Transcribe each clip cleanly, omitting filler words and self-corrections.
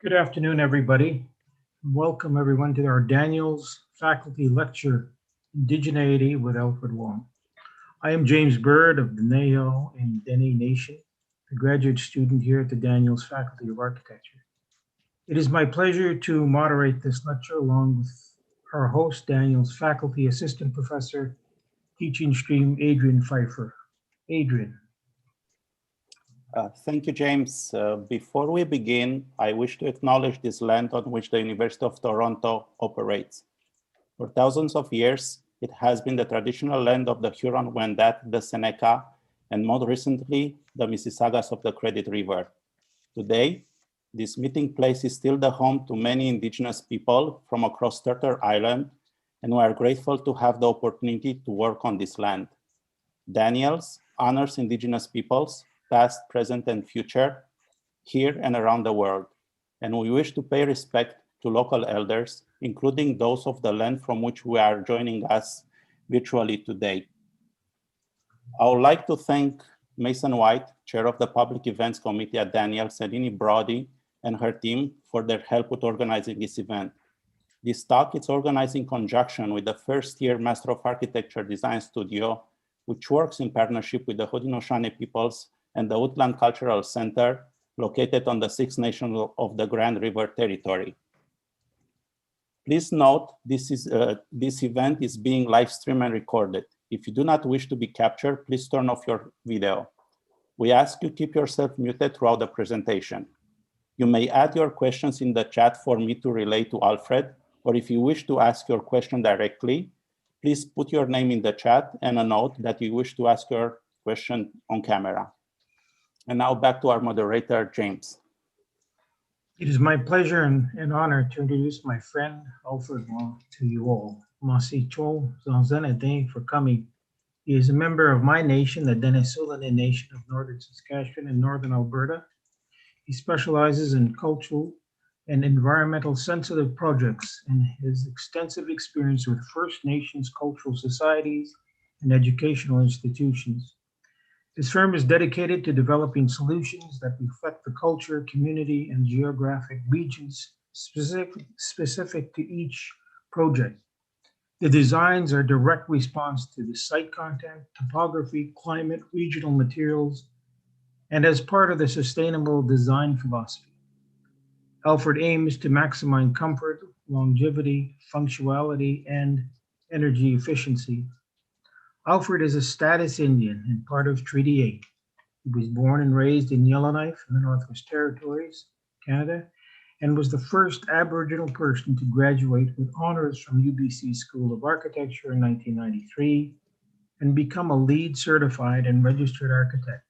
Good afternoon, everybody. Welcome, everyone, to our Daniels Faculty Lecture, Indigenuity with Alfred Waugh. I am James Bird of the Neo and Dene Nation, a graduate student here at the Daniels Faculty of Architecture. It is my pleasure to moderate this lecture along with our host, Daniels Faculty Assistant Professor, Teaching Stream, Adrian Pfeiffer. Adrian. Thank you, James. Before we begin, I wish to acknowledge this land on which the University of Toronto operates. For thousands of years, it has been the traditional land of the Huron-Wendat, the Seneca, and more recently, the Mississaugas of the Credit River. Today, this meeting place is still the home to many Indigenous people from across Turtle Island, and we are grateful to have the opportunity to work on this land. Daniels honors Indigenous peoples, past, present, and future, here and around the world. And we wish to pay respect to local elders, including those of the land from which we are joining us virtually today. I would like to thank Mason White, Chair of the Public Events Committee at Daniels, and Ini Brody and her team for their help with organizing this event. This talk is organized in conjunction with the first-year Master of Architecture Design Studio, which works in partnership with the Haudenosaunee peoples and the Woodland Cultural Center, located on the Six Nations of the Grand River Territory. Please note, this event is being live streamed and recorded. If you do not wish to be captured, please turn off your video. We ask you keep yourself muted throughout the presentation. You may add your questions in the chat for me to relay to Alfred, or if you wish to ask your question directly, please put your name in the chat and a note that you wish to ask your question on camera. And now back to our moderator, James. It is my pleasure and honor to introduce my friend Alfred Waugh to you all. Masi Cho Zanzanade for coming. He is a member of my nation, the Dene Nation of Northern Saskatchewan and Northern Alberta. He specializes in cultural and environmental sensitive projects and his extensive experience with First Nations cultural societies and educational institutions. His firm is dedicated to developing solutions that reflect the culture, community, and geographic regions specific to each project. The designs are direct response to the site content, topography, climate, regional materials, and as part of the sustainable design philosophy. Alfred aims to maximize comfort, longevity, functionality, and energy efficiency. Alfred is a status Indian and part of Treaty 8. He was born and raised in Yellowknife in the Northwest Territories, Canada, and was the first Aboriginal person to graduate with honors from UBC School of Architecture in 1993 and become a LEED certified and registered architect.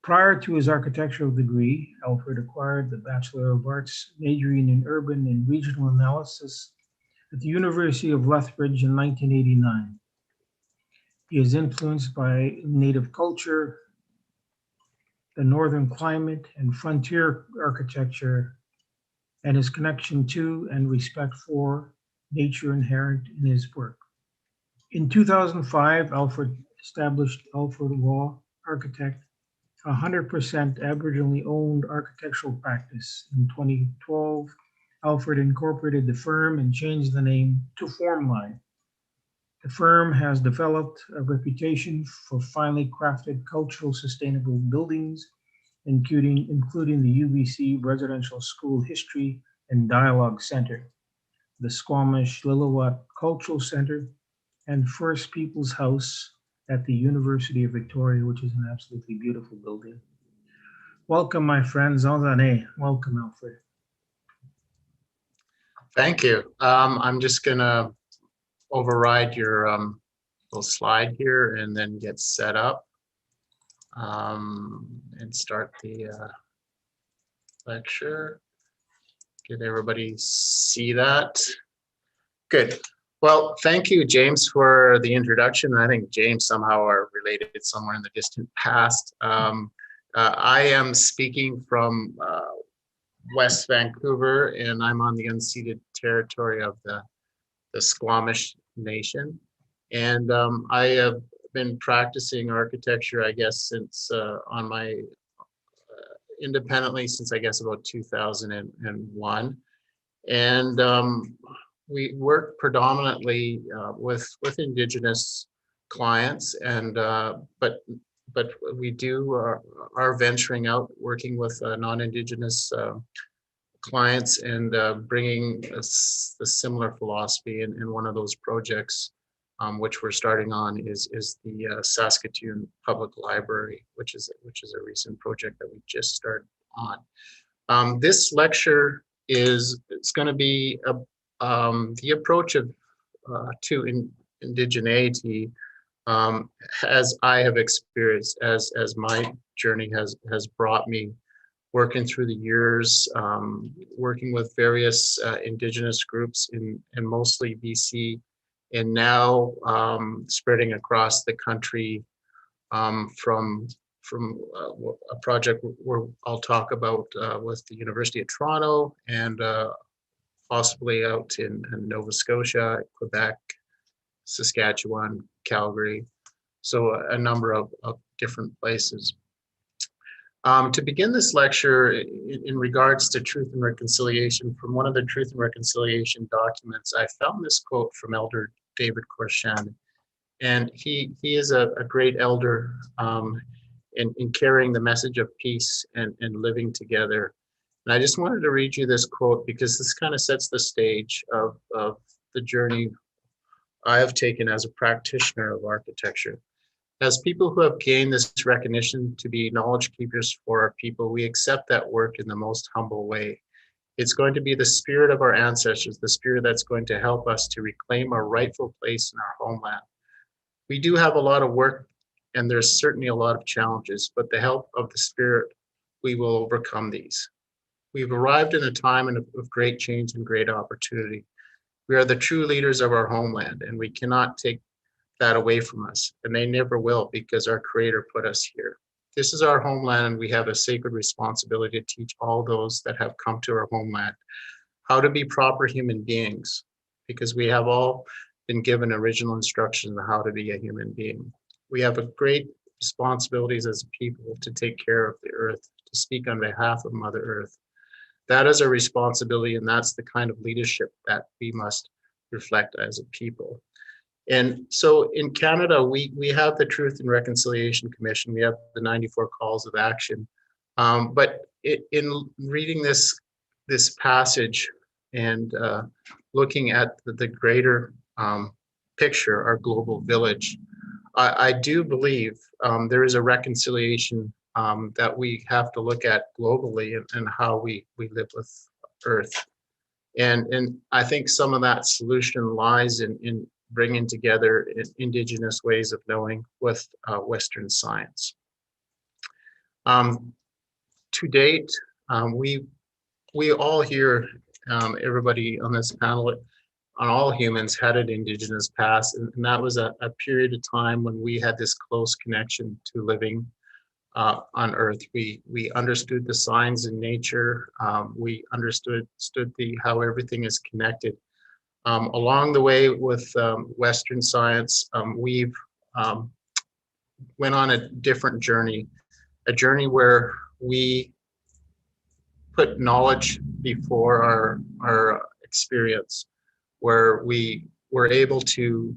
Prior to his architectural degree, Alfred acquired the Bachelor of Arts majoring in Urban and Regional Analysis at the University of Lethbridge in 1989. He is influenced by Native culture, the Northern climate, and frontier architecture, and his connection to and respect for nature inherent in his work. In 2005, Alfred established Alfred Waugh Architect, a 100% Aboriginally owned architectural practice. In 2012, Alfred incorporated the firm and changed the name to Formline. The firm has developed a reputation for finely crafted cultural sustainable buildings, including the UBC Residential School History and Dialogue Center, the Squamish Lillooet Cultural Center, and First Peoples House at the University of Victoria, which is an absolutely beautiful building. Welcome, my friends. Welcome, Alfred. Thank you. I'm just gonna override your little slide here and then get set up and start the lecture. Can everybody see that? Good. Well, thank you, James, for the introduction. I think James somehow are related somewhere in the distant past. I am speaking from West Vancouver, and I'm on the unceded territory of the Squamish Nation. And I have been practicing architecture, I guess, since on my independently since I guess about 2001. And we work predominantly with Indigenous clients, and but we do are venturing out, working with non-Indigenous clients, and bringing a similar philosophy in one of those projects, which we're starting on, is the Saskatoon Public Library, which is a recent project that we just started on. This lecture it's going to be the approach of to indigeneity, as I have experienced, as my journey has brought me, working through the years, working with various Indigenous groups in mostly BC, and now spreading across the country, from a project where I'll talk about with the University of Toronto, and possibly out in Nova Scotia, Quebec, Saskatchewan, Calgary. So a number of different places. To begin this lecture, in regards to truth and reconciliation, from one of the Truth and Reconciliation documents, I found this quote from Elder David Korshan. And he is a great elder in carrying the message of peace and living together. And I just wanted to read you this quote because this kind of sets the stage of the journey I have taken as a practitioner of architecture. As people who have gained this recognition to be knowledge keepers for our people, we accept that work in the most humble way. It's going to be the spirit of our ancestors, the spirit that's going to help us to reclaim our rightful place in our homeland. We do have a lot of work, and there's certainly a lot of challenges, but the help of the Spirit, we will overcome these. We've arrived in a time of great change and great opportunity. We are the true leaders of our homeland, and we cannot take that away from us, and they never will, because our Creator put us here. This is our homeland, and we have a sacred responsibility to teach all those that have come to our homeland how to be proper human beings, because we have all been given original instructions on how to be a human being. We have a great responsibilities as people to take care of the earth, to speak on behalf of Mother Earth. That is a responsibility, and that's the kind of leadership that we must reflect as a people. And so in Canada, we have the Truth and Reconciliation Commission. We have the 94 calls of action. But in reading this passage and looking at the greater picture, our global village, I do believe there is a reconciliation that we have to look at globally, and how we live with Earth. And I think some of that solution lies in bringing together Indigenous ways of knowing with Western science. To date, we all here, everybody on this panel, on all humans, had an Indigenous past, and that was a period of time when we had this close connection to living on Earth. We understood the signs in nature. We understood how everything is connected. Along the way with Western science, we've went on a different journey, a journey where we put knowledge before our experience, where we were able to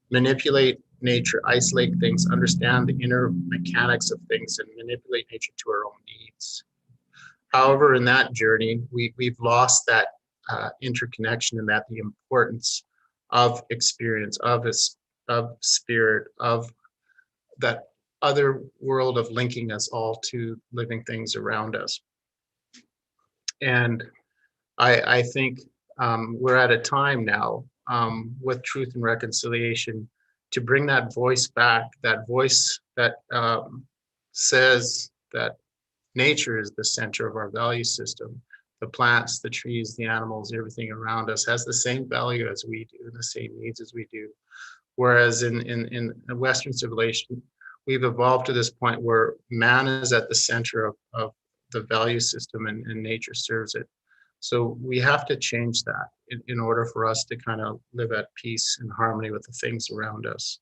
manipulate nature, isolate things, understand the inner mechanics of things, and manipulate nature to our own needs. However, in that journey, we've lost that interconnection, and that the importance of experience, of spirit, of that other world of linking us all to living things around us. And I think we're at a time now with Truth and Reconciliation to bring that voice back, that voice that says that nature is the center of our value system. The plants, the trees, the animals, everything around us has the same value as we do, the same needs as we do. Whereas in Western civilization, we've evolved to this point where man is at the center of the value system, and nature serves it. So we have to change that in order for us to kind of live at peace and harmony with the things around us.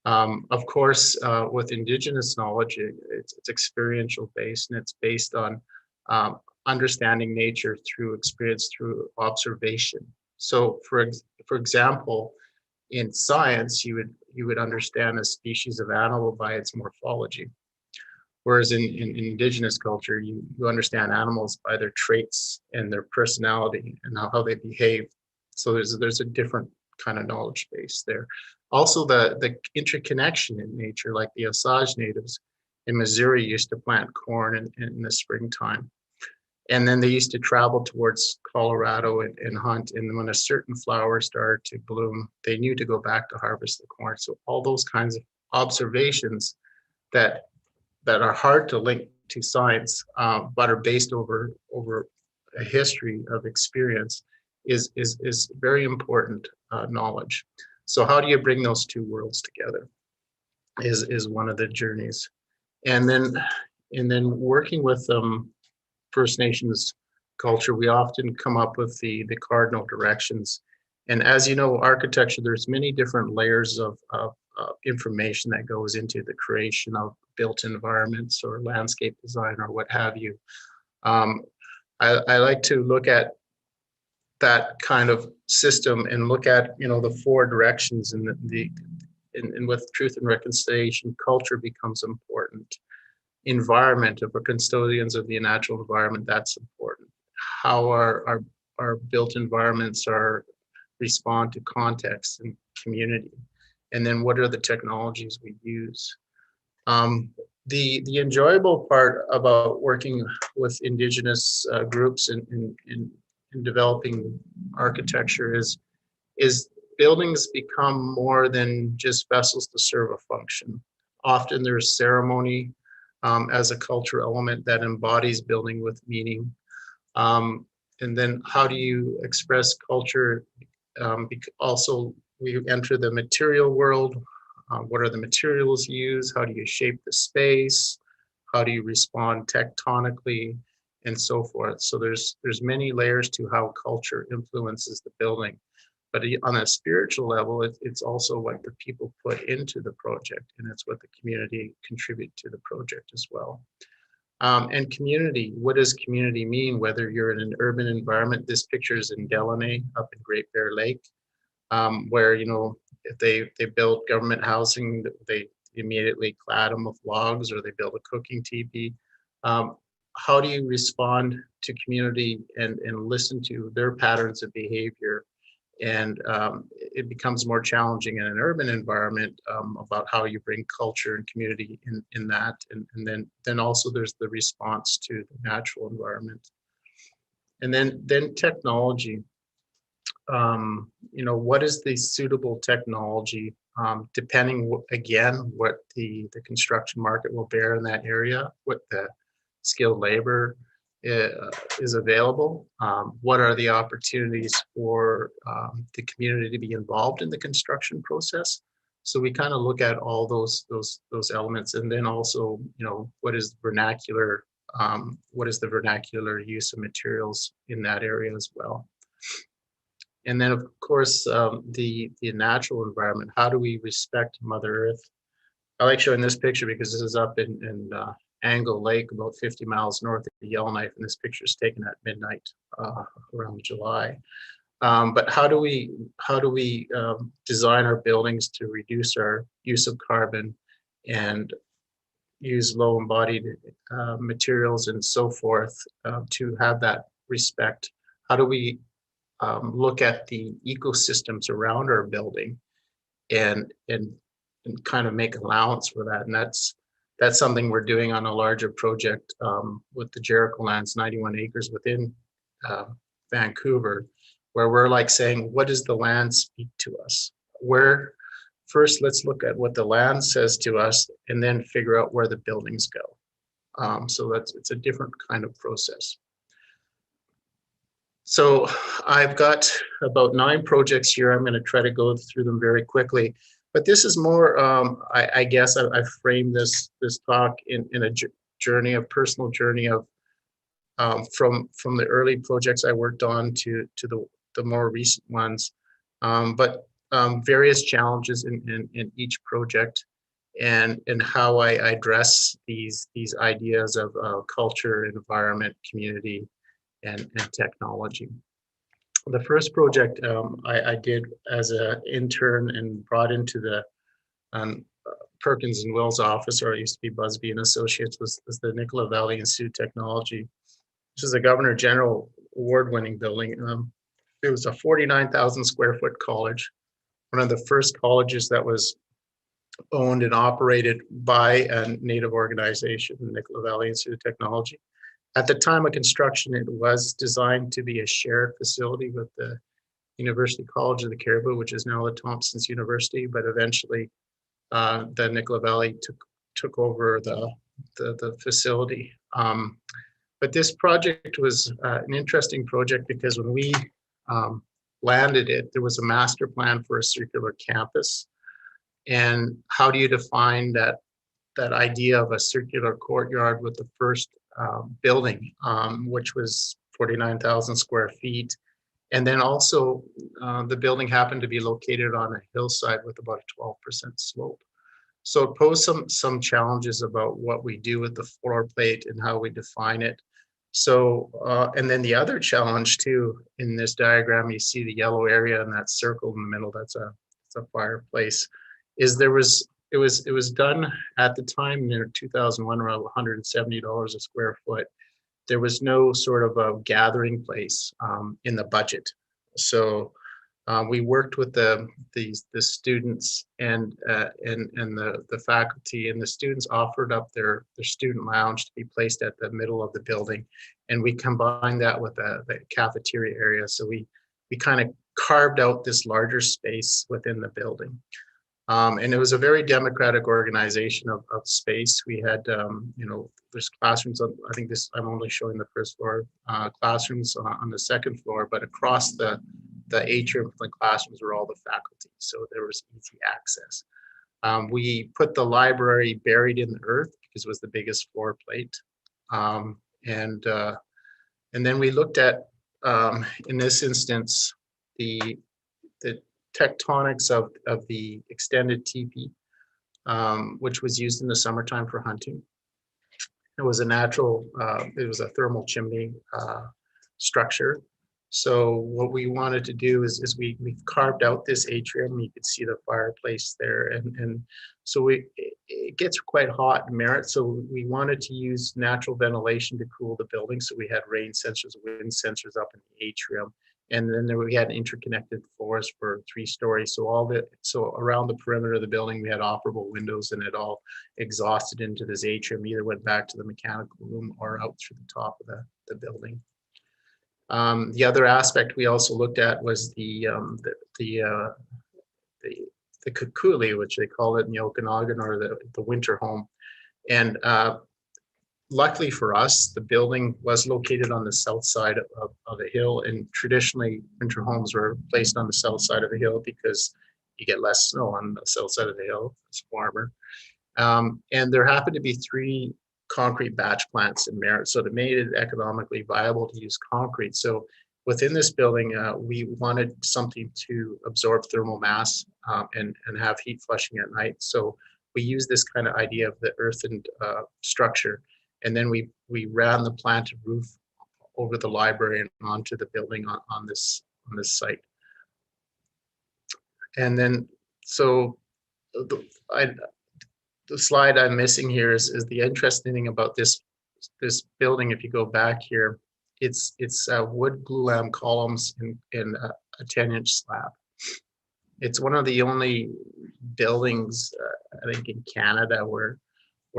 Of course, with Indigenous knowledge, it's experiential based, and it's based on understanding nature through experience, through observation. So, for example, in science, you would understand a species of animal by its morphology, whereas in Indigenous culture, you understand animals by their traits and their personality and how they behave. So there's a different kind of knowledge base there. Also, the interconnection in nature, like the Osage natives in Missouri used to plant corn in the springtime. And then they used to travel towards Colorado and hunt. And when a certain flower started to bloom, they knew to go back to harvest the corn. So all those kinds of observations that are hard to link to science, but are based over a history of experience, is very important knowledge. So how do you bring those two worlds together? Is one of the journeys, and then working with First Nations culture, we often come up with the cardinal directions. And as you know, architecture, there's many different layers of information that goes into the creation of built environments or landscape design or what have you. I like to look at that kind of system and look at, the four directions, and and with truth and reconciliation, culture becomes important. Environment, if we're custodians of the natural environment, that's important. How our built environments respond to context and community, and then what are the technologies we use. The enjoyable part about working with Indigenous groups in developing architecture is buildings become more than just vessels to serve a function. Often there's ceremony as a cultural element that embodies building with meaning. And then how do you express culture? Also, we enter the material world. What are the materials used? How do you shape the space? How do you respond tectonically, and so forth? So there's many layers to how culture influences the building. But on a spiritual level, it's also what the people put into the project, and it's what the community contribute to the project as well. And community, what does community mean? Whether you're in an urban environment, this picture is in Delaney up in Great Bear Lake, where, if they built government housing, they immediately clad them with logs, or they built a cooking teepee. How do you respond to community and listen to their patterns of behavior? And it becomes more challenging in an urban environment about how you bring culture and community in that. And then also there's the response to the natural environment. And then technology. What is the suitable technology, depending, again, what the construction market will bear in that area, what the skilled labor is available, what are the opportunities for the community to be involved in the construction process. So we kind of look at all those elements, and then also, what is the vernacular use of materials in that area as well. And then, of course, the natural environment. How do we respect Mother Earth? I like showing this picture because this is up in Angle Lake, about 50 miles north of Yellowknife, and this picture is taken at midnight around July. But how do we design our buildings to reduce our use of carbon and use low embodied materials and so forth to have that respect? How do we look at the ecosystems around our building and kind of make allowance for that? And that's something we're doing on a larger project with the Jericho lands, 91 acres within Vancouver, where we're like saying, what does the land speak to us? First, let's look at what the land says to us, and then figure out where the buildings go. So it's a different kind of process. So I've got about 9 projects here. I'm going to try to go through them very quickly. But this is more, I guess I framed this talk in a personal journey of from the early projects I worked on to the more recent ones. But various challenges in each project, and how I address these ideas of culture, environment, community, and technology. The first project I did as an intern and brought into the Perkins and Will's office, or it used to be Busby and Associates, was the Nikola Valley Institute of Technology, which is a Governor General award-winning building. It was a 49,000 square foot college, one of the first colleges that was owned and operated by a Native organization, the Nikola Valley Institute of Technology. At the time of construction, it was designed to be a shared facility with the University College of the Cariboo, which is now the Thompson's University, but eventually the Nikola Valley took over the facility. But this project was an interesting project because when we landed it, there was a master plan for a circular campus. And how do you define that idea of a circular courtyard with the first building, which was 49,000 square feet. And then also the building happened to be located on a hillside with about a 12% slope. So it posed some challenges about what we do with the floor plate and how we define it. So, and then the other challenge too, in this diagram, you see the yellow area and that circle in the middle, that's a fireplace, is it was done at the time in 2001 around $170 a square foot. There was no sort of a gathering place in the budget. So we worked with the students and the faculty, and the students offered up their student lounge to be placed at the middle of the building. And we combined that with the cafeteria area. So we kind of carved out this larger space within the building. And it was a very democratic organization of space. We had, there's classrooms on, I think I'm only showing the first floor, classrooms on the second floor, but across the atrium of the classrooms were all the faculty. So there was easy access. We put the library buried in the earth because it was the biggest floor plate. And then we looked at, in this instance, the tectonics of the extended teepee, which was used in the summertime for hunting. It was a natural, it was a thermal chimney structure. So what we wanted to do is we carved out this atrium. You could see the fireplace there, and so it gets quite hot in Merritt. So we wanted to use natural ventilation to cool the building. So we had rain sensors, wind sensors up in the atrium. And then we had interconnected floors for 3 stories. So around the perimeter of the building, we had operable windows, and it all exhausted into this atrium, either went back to the mechanical room or out through the top of the building. The other aspect we also looked at was the kukuli, which they call it in the Okanagan, or the winter home. And luckily for us, the building was located on the south side of a hill, and traditionally winter homes were placed on the south side of the hill because you get less snow on the south side of the hill. It's warmer. And there happened to be 3 concrete batch plants in Merritt, so it made it economically viable to use concrete. So within this building, we wanted something to absorb thermal mass and have heat flushing at night. So we used this kind of idea of the earthened structure. And then we ran the planted roof over the library and onto the building on this site. And then, so the slide I'm missing here is the interesting thing about this building. If you go back here, it's wood glulam columns in a 10-inch slab. It's one of the only buildings, I think, in Canada where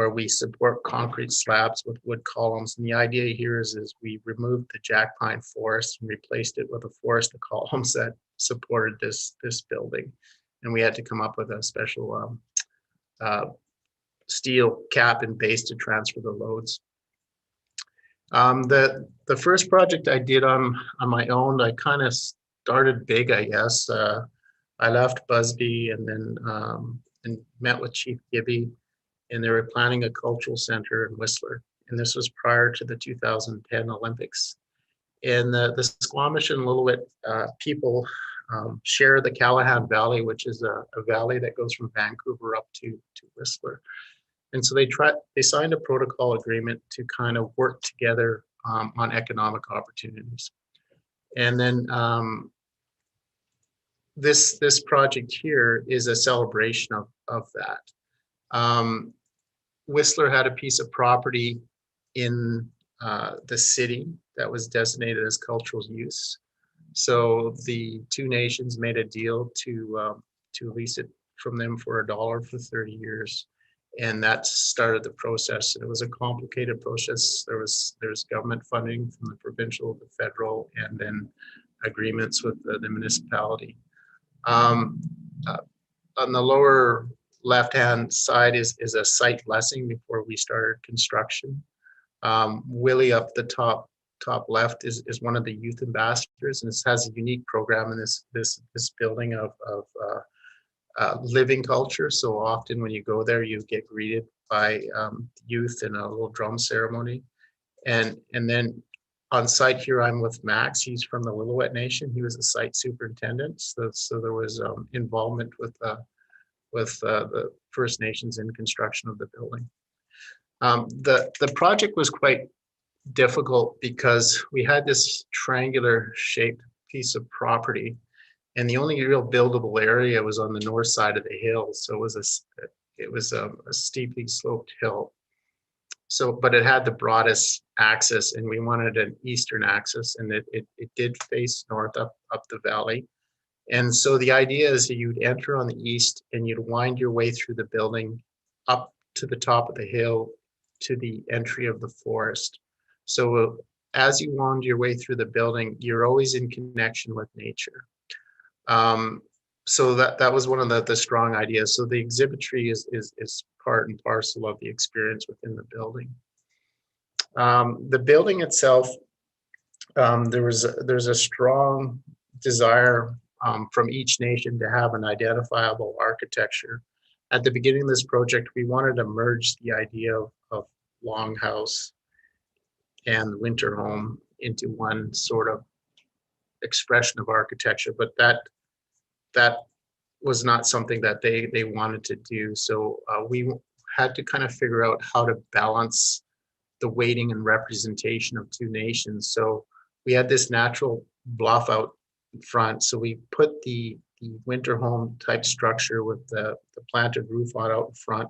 we support concrete slabs with wood columns. And the idea here is we removed the jack pine forest and replaced it with a forest of columns that supported this building. And we had to come up with a special steel cap and base to transfer the loads. The first project I did on my own, I kind of started big, I guess. I left Busby and then and met with Chief Gibby, and they were planning a cultural center in Whistler. And this was prior to the 2010 Olympics. And the Squamish and Lillooet people share the Callahan Valley, which is a valley that goes from Vancouver up to Whistler. And so they signed a protocol agreement to kind of work together on economic opportunities. And then this project here is a celebration of that. Whistler had a piece of property in the city that was designated as cultural use. So the two nations made a deal to lease it from them for $1 for 30 years. And that started the process. It was a complicated process. There's government funding from the provincial, the federal, and then agreements with the municipality. On the lower left-hand side is a site blessing before we started construction. Willie up the top left is one of the youth ambassadors, and this has a unique program in this building of living culture. So often when you go there, you get greeted by youth in a little drum ceremony. And then on site here, I'm with Max. He's from the Lillooet Nation. He was the site superintendent. So there was involvement with the First Nations in construction of the building. The project was quite difficult because we had this triangular shaped piece of property, and the only real buildable area was on the north side of the hill. So it was a steeply sloped hill. So, but it had the broadest axis, and we wanted an eastern axis, and it did face north up the valley. And so the idea is that you'd enter on the east and you'd wind your way through the building up to the top of the hill to the entry of the forest. So as you wound your way through the building, you're always in connection with nature. So that was one of the strong ideas. So the exhibitry is part and parcel of the experience within the building. The building itself, there's a strong desire from each nation to have an identifiable architecture. At the beginning of this project, we wanted to merge the idea of longhouse and winter home into one sort of expression of architecture, but that was not something that they wanted to do. So we had to kind of figure out how to balance the weighting and representation of two nations. So we had this natural bluff out in front. So we put the winter home type structure with the planted roof on out in front.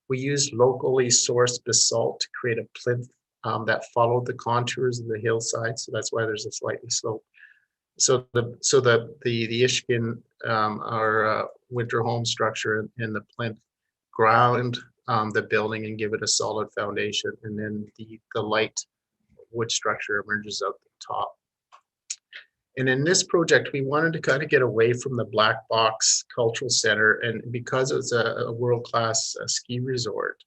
We used locally sourced basalt to create a plinth that followed the contours of the hillside. So that's why there's a slightly slope. So the Ishkin, our winter home structure, and the plinth ground the building and give it a solid foundation, and then the light wood structure emerges out the top. And in this project, we wanted to kind of get away from the black box cultural center, and because it's a world-class ski resort,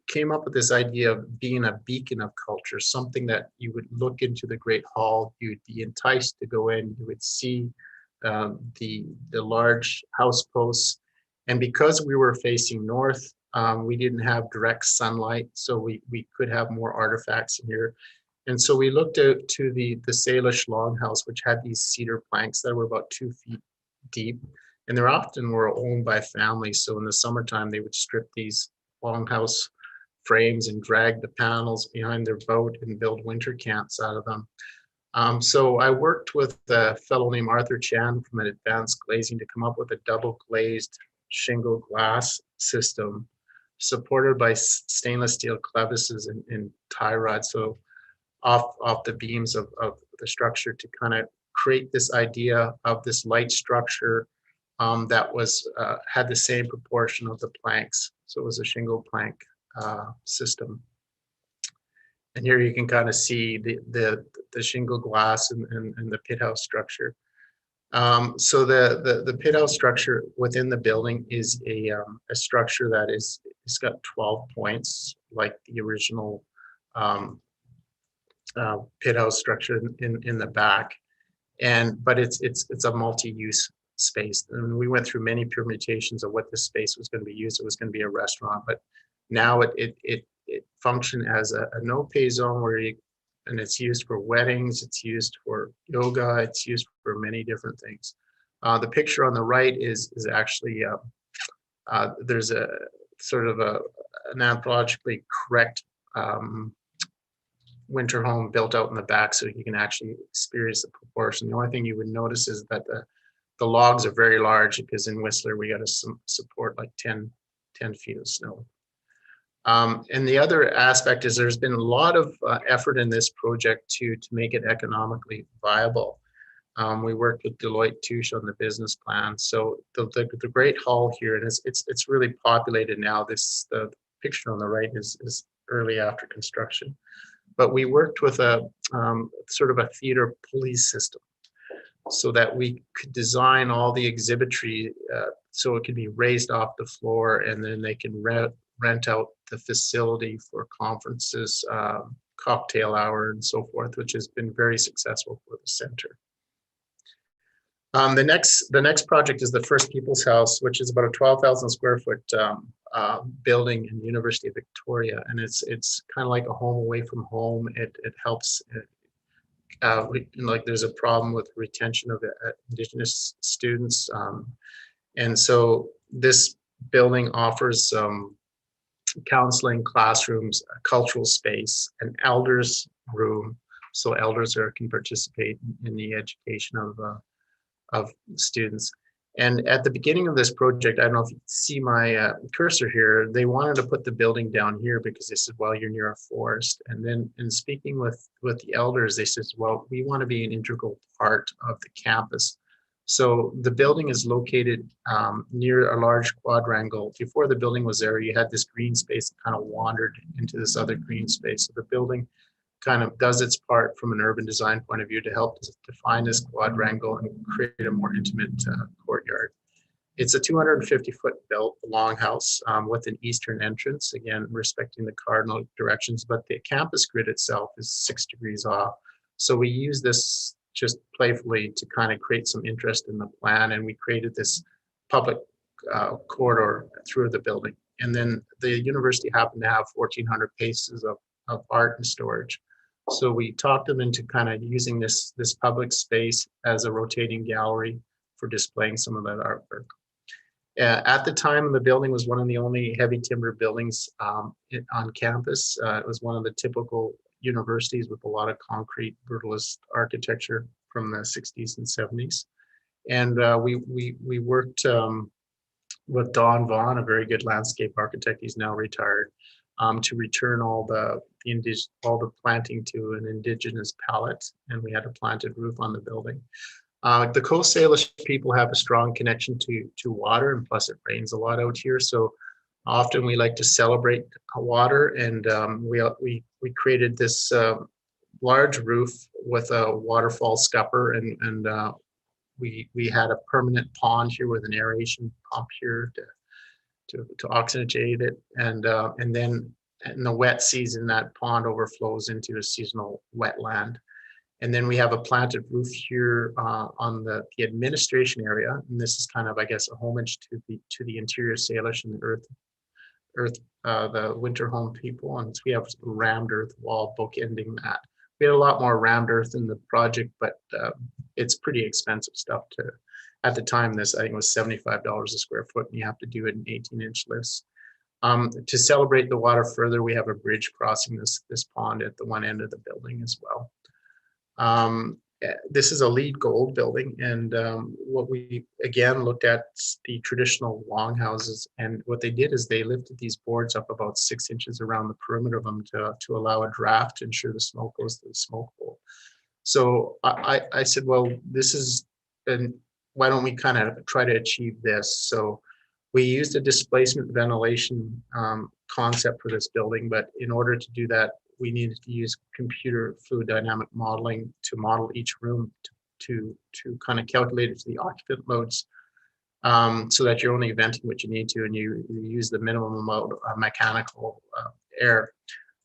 came up with this idea of being a beacon of culture, something that you would look into the Great Hall, you'd be enticed to go in, you would see the large house posts. And because we were facing north, we didn't have direct sunlight, so we could have more artifacts in here. And so we looked out to the Salish longhouse, which had these cedar planks that were about 2 feet deep, and they're often were owned by families. So in the summertime, they would strip these longhouse frames and drag the panels behind their boat and build winter camps out of them. So I worked with a fellow named Arthur Chan from an Advanced Glazing to come up with a double glazed shingle glass system supported by stainless steel clevises and tie rods. So off the beams of the structure to kind of create this idea of this light structure that was had the same proportion of the planks. So it was a shingle plank system. And here you can kind of see the shingle glass and the pit house structure. So the pit house structure within the building is a structure that it's got 12 points like the original pit house structure in the back, but it's a multi-use space. And we went through many permutations of what this space was going to be used. It was going to be a restaurant, but now it functioned as a no-pay zone where and it's used for weddings, it's used for yoga, it's used for many different things. The picture on the right is actually, there's a sort of an anthropologically correct winter home built out in the back, so you can actually experience the proportion. The only thing you would notice is that the logs are very large, because in Whistler we got to support like 10 feet of snow. And the other aspect is there's been a lot of effort in this project to make it economically viable. We worked with Deloitte Touche on the business plan. So the Great Hall here, and it's really populated now. The picture on the right is early after construction. But we worked with a sort of a theater police system, so that we could design all the exhibitry so it could be raised off the floor, and then they can rent out the facility for conferences, cocktail hour, and so forth, which has been very successful for the center. The next project is the First People's House, which is about a 12,000 square foot building in the University of Victoria, and it's kind of like a home away from home. It helps. Like there's a problem with retention of Indigenous students, and so this building offers counseling, classrooms, a cultural space, an elders room, so elders can participate in the education of students. And at the beginning of this project, I don't know if you see my cursor here, they wanted to put the building down here because they said, well, you're near a forest. And then in speaking with the elders, they said, well, we want to be an integral part of the campus. So the building is located near a large quadrangle. Before the building was there, you had this green space that kind of wandered into this other green space. So the building kind of does its part from an urban design point of view to help define this quadrangle and create a more intimate courtyard. It's a 250-foot built longhouse with an eastern entrance, again, respecting the cardinal directions, but the campus grid itself is 6 degrees off. So we use this just playfully to kind of create some interest in the plan, and we created this public corridor through the building. And then the university happened to have 1,400 pieces of art and storage. So we talked them into kind of using this public space as a rotating gallery for displaying some of that artwork. At the time, the building was one of the only heavy timber buildings on campus. It was one of the typical universities with a lot of concrete brutalist architecture from the 60s and 70s. And we worked with Don Vaughn, a very good landscape architect. He's now retired, to return all the planting to an indigenous palette, and we had a planted roof on the building. The Coast Salish people have a strong connection to water, and plus it rains a lot out here, so often we like to celebrate water, and we created this large roof with a waterfall scupper, and we had a permanent pond here with an aeration pump here to oxygenate it, and then in the wet season that pond overflows into a seasonal wetland. And then we have a planted roof here on the administration area, and this is kind of, I guess, a homage to the interior Salish and the winter home people, and so we have a rammed earth wall bookending that. We had a lot more rammed earth in the project, but it's pretty expensive stuff to. At the time, this, I think, was $75 a square foot, and you have to do it in 18-inch lifts. To celebrate the water further, we have a bridge crossing this pond at the one end of the building as well. This is a LEED Gold building, and what we again looked at the traditional longhouses, and what they did is they lifted these boards up about 6 inches around the perimeter of them to allow a draft to ensure the smoke goes to the smoke hole. So I said, well, this is, and why don't we kind of try to achieve this? So we used a displacement ventilation concept for this building, but in order to do that, we needed to use computer fluid dynamic modeling to model each room to kind of calculate it to the occupant loads, so that you're only venting what you need to, and you use the minimum amount of mechanical air.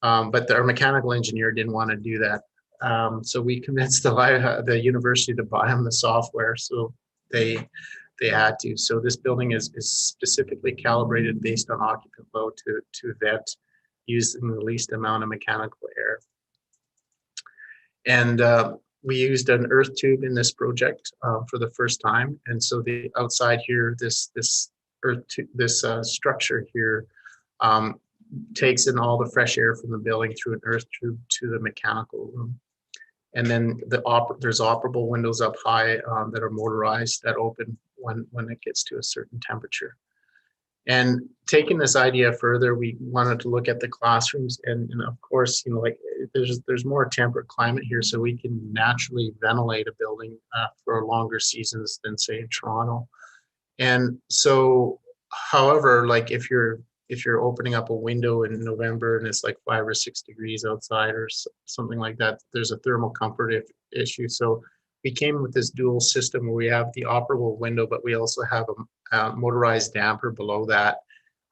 But our mechanical engineer didn't want to do that. So we convinced the university to buy them the software, so they had to. So this building is specifically calibrated based on occupant load to vent using the least amount of mechanical air. And we used an earth tube in this project for the first time. And so the outside here, this structure here takes in all the fresh air from the building through an earth tube to the mechanical room. And then there's operable windows up high that are motorized that open when it gets to a certain temperature. And taking this idea further, we wanted to look at the classrooms, and of course, you know, like there's more temperate climate here, so we can naturally ventilate a building for longer seasons than say in Toronto. And so, however, like if you're opening up a window in November and it's like 5 or 6 degrees outside or something like that, there's a thermal comfort issue. So we came with this dual system where we have the operable window, but we also have a motorized damper below that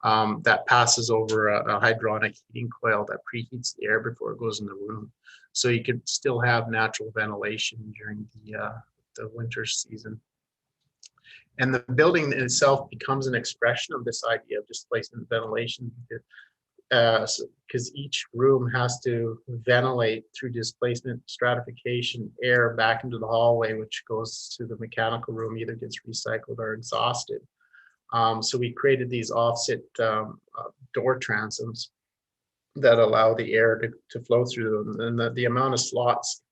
that passes over a hydronic heating coil that preheats the air before it goes in the room. So you could still have natural ventilation during the winter season. And the building in itself becomes an expression of this idea of displacement ventilation, because each room has to ventilate through displacement stratification air back into the hallway, which goes to the mechanical room, either gets recycled or exhausted. So we created these offset door transoms that allow the air to flow through them. And the amount of slots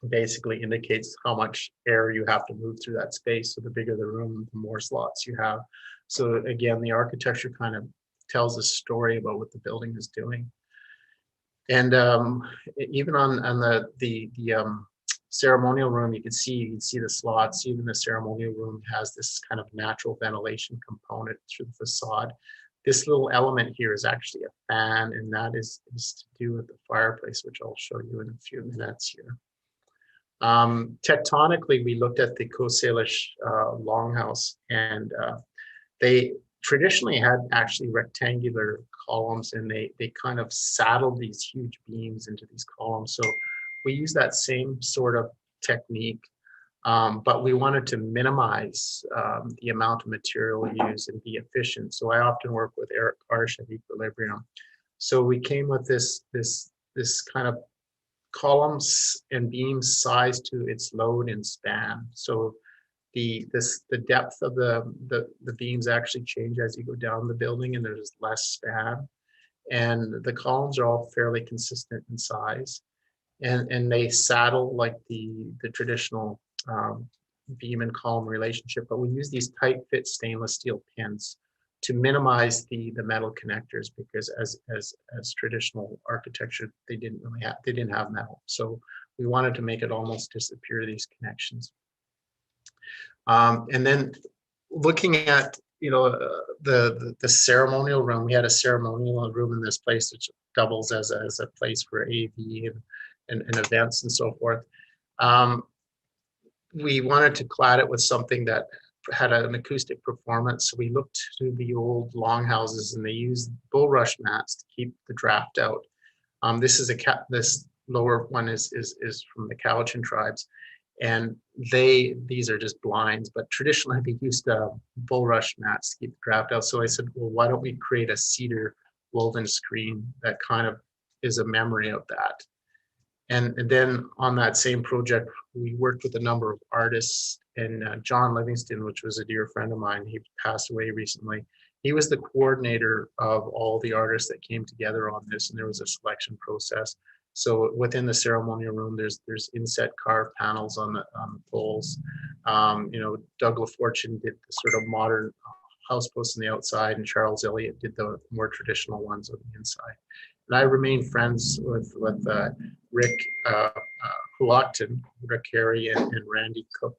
basically indicates how much air you have to move through that space. So the bigger the room, the more slots you have. So again, the architecture kind of tells a story about what the building is doing. And even on the ceremonial room, you can see the slots. Even the ceremonial room has this kind of natural ventilation component through the facade. This little element here is actually a fan, and that is to do with the fireplace, which I'll show you in a few minutes here. Tectonically, we looked at the Coast Salish longhouse, and they traditionally had actually rectangular columns, and they kind of saddled these huge beams into these columns. So we use that same sort of technique, but we wanted to minimize the amount of material used and be efficient. So I often work with Eric Karsh at Equilibrium. So we came with this kind of columns and beams sized to its load and span. So the depth of the beams actually change as you go down the building, and there's less span. And the columns are all fairly consistent in size, and they saddle like the traditional beam and column relationship. But we use these tight fit stainless steel pins to minimize the metal connectors, because as traditional architecture, they didn't have metal. So we wanted to make it almost disappear, these connections. And then looking at, you know, the ceremonial room, we had a ceremonial room in this place which doubles as a place for AV and events and so forth. We wanted to clad it with something that had an acoustic performance. So we looked to the old longhouses, and they used bulrush mats to keep the draft out. This lower one is from the Cowichan tribes, and these are just blinds, but traditionally they used bulrush mats to keep the draft out. So I said, well, why don't we create a cedar woven screen that kind of is a memory of that? And then on that same project, we worked with a number of artists, and John Livingston, which was a dear friend of mine, he passed away recently. He was the coordinator of all the artists that came together on this, and there was a selection process. So within the ceremonial room, there's inset carved panels on the poles. You know, Doug LaFortune did the sort of modern house posts on the outside, and Charles Elliott did the more traditional ones on the inside. And I remain friends with Rick Hulotton, Rick Harry, and Randy Cook.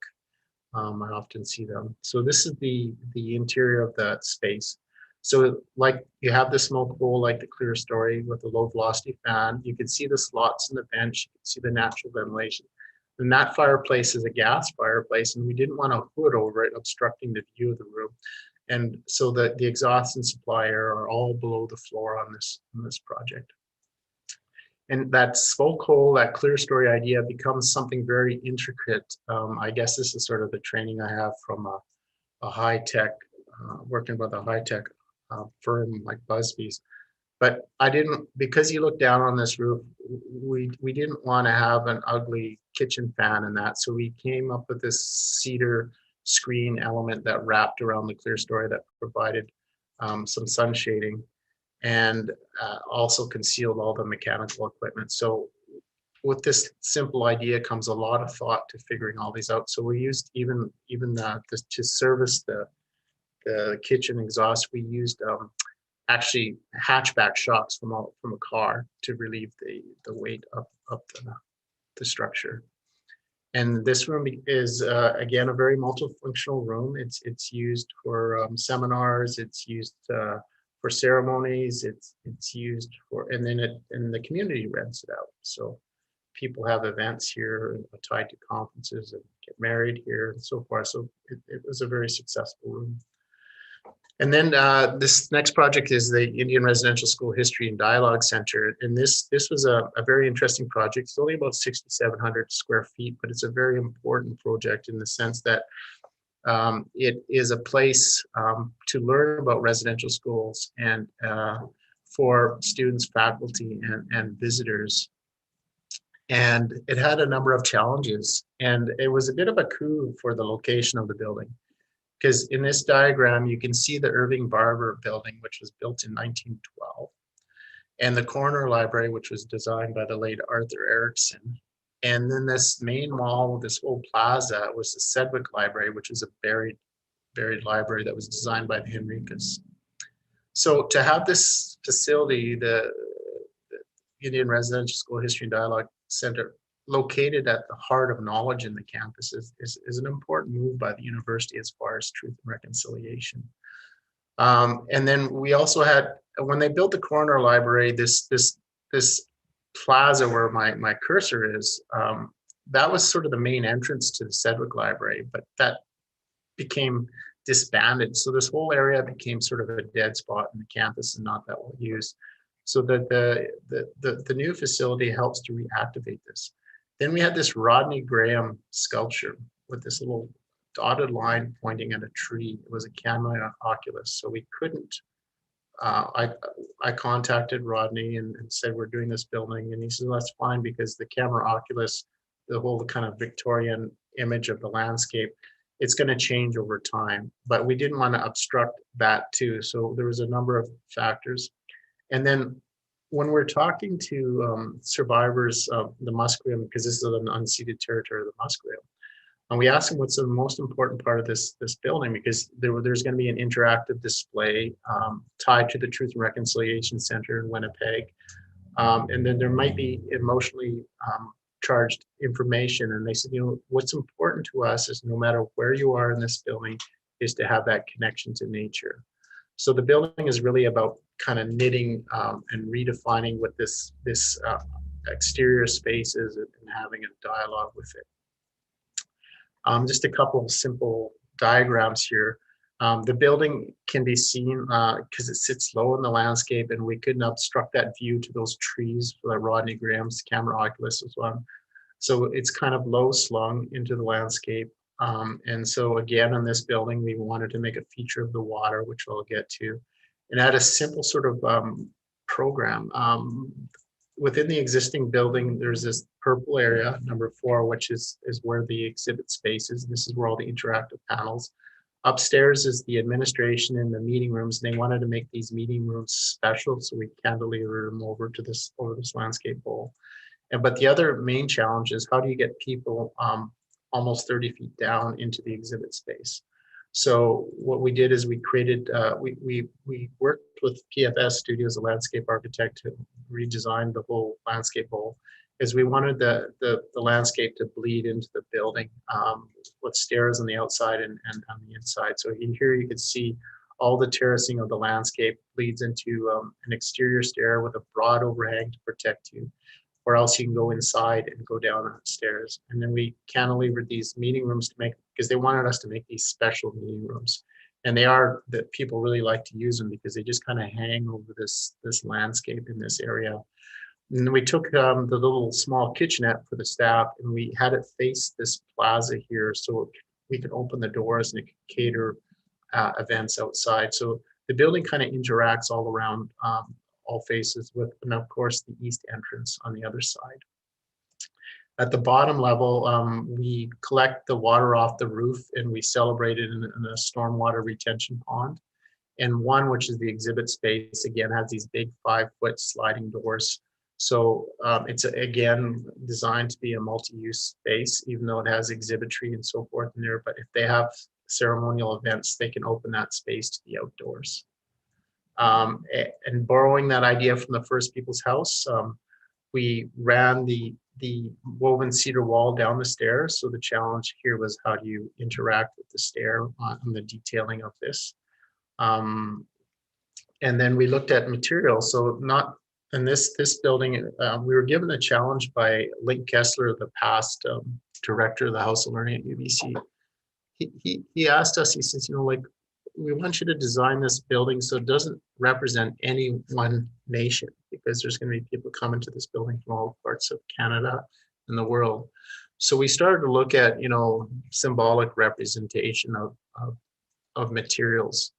I often see them. So this is the interior of the space. So like you have the smoke hole, like the clear story with the low velocity fan. You can see the slots in the bench. You can see the natural ventilation. And that fireplace is a gas fireplace, and we didn't want a hood over it obstructing the view of the room. And so the exhaust and supply air are all below the floor on this project. And that smoke hole, that clear story idea becomes something very intricate. I guess this is sort of the training I have from a high tech, working with a high tech firm like Busby's. But I didn't, because you look down on this roof, we didn't want to have an ugly kitchen fan and that. So we came up with this cedar screen element that wrapped around the clear story that provided some sun shading, and also concealed all the mechanical equipment. So with this simple idea comes a lot of thought to figuring all these out. So we used even to service the kitchen exhaust, we used actually hatchback shocks from a car to relieve the weight of the structure. And this room is again a very multifunctional room. It's used for seminars. It's used for ceremonies. It's used for, and then the community rents it out. So people have events here tied to conferences and get married here and so forth. So it was a very successful room. And then this next project is the Indian Residential School History and Dialogue Center. And this was a very interesting project. It's only about 6,700 square feet, but it's a very important project in the sense that it is a place to learn about residential schools and for students, faculty, and visitors. And it had a number of challenges, and it was a bit of a coup for the location of the building. Because in this diagram, you can see the Irving Barber building, which was built in 1912, and the Coroner Library, which was designed by the late Arthur Erickson. And then this main wall, this whole plaza, was the Sedgwick Library, which is a buried library that was designed by the Henricus. So to have this facility, the Indian Residential School History and Dialogue Center, located at the heart of knowledge in the campus is an important move by the university as far as truth and reconciliation. And then we also had, when they built the Coroner Library, this plaza where my cursor is, that was sort of the main entrance to the Sedgwick Library, but that became disbanded. So this whole area became sort of a dead spot in the campus and not that well used. So that the new facility helps to reactivate this. Then we had this Rodney Graham sculpture with this little dotted line pointing at a tree. It was a camera oculus, so we couldn't. I contacted Rodney and said, we're doing this building, and he said, that's fine, because the camera oculus, the whole kind of Victorian image of the landscape, it's going to change over time. But we didn't want to obstruct that too. So there was a number of factors. And then when we're talking to survivors of the Musqueam, because this is an unceded territory of the Musqueam, and we asked them what's the most important part of this building, because there's going to be an interactive display tied to the Truth and Reconciliation Center in Winnipeg. And then there might be emotionally charged information. And they said, what's important to us is no matter where you are in this building, is to have that connection to nature. So the building is really about kind of knitting and redefining what this exterior space is and having a dialogue with it. Just a couple of simple diagrams here. The building can be seen because it sits low in the landscape, and we couldn't obstruct that view to those trees for that Rodney Graham's camera oculus as well. So it's kind of low slung into the landscape. And so again, on this building, we wanted to make a feature of the water, which we'll get to, and add a simple sort of program. Within the existing building, there's this purple area, number 4, which is where the exhibit space is. This is where all the interactive panels. Upstairs is the administration and the meeting rooms, and they wanted to make these meeting rooms special, so we cantilevered them over this landscape bowl. But the other main challenge is, how do you get people almost 30 feet down into the exhibit space? So what we did is we created, we worked with PFS Studios, a landscape architect, to redesign the whole landscape bowl, is we wanted the landscape to bleed into the building with stairs on the outside and on the inside. So here you can see all the terracing of the landscape bleeds into an exterior stair with a broad overhang to protect you, or else you can go inside and go down the stairs. And then we cantilevered these meeting rooms to make, because they wanted us to make these special meeting rooms. And they are, that people really like to use them because they just kind of hang over this landscape in this area. And then we took the little small kitchenette for the staff, and we had it face this plaza here, so we could open the doors and it could cater events outside. So the building kind of interacts all around all faces with, and of course, the east entrance on the other side. At the bottom level, we collect the water off the roof and we celebrate it in a stormwater retention pond. And one, which is the exhibit space, again, has these big 5-foot sliding doors. So it's, again, designed to be a multi-use space, even though it has exhibitry and so forth in there. But if they have ceremonial events, they can open that space to the outdoors. And borrowing that idea from the First People's House, we ran the woven cedar wall down the stairs. So the challenge here was, how do you interact with the stair on the detailing of this? And then we looked at materials. So not in this building, we were given a challenge by Link Kessler, the past director of the House of Learning at UBC. He asked us, he says, you know, like, we want you to design this building so it doesn't represent any one nation, because there's going to be people coming to this building from all parts of Canada and the world. So we started to look at, you know, symbolic representation of materials.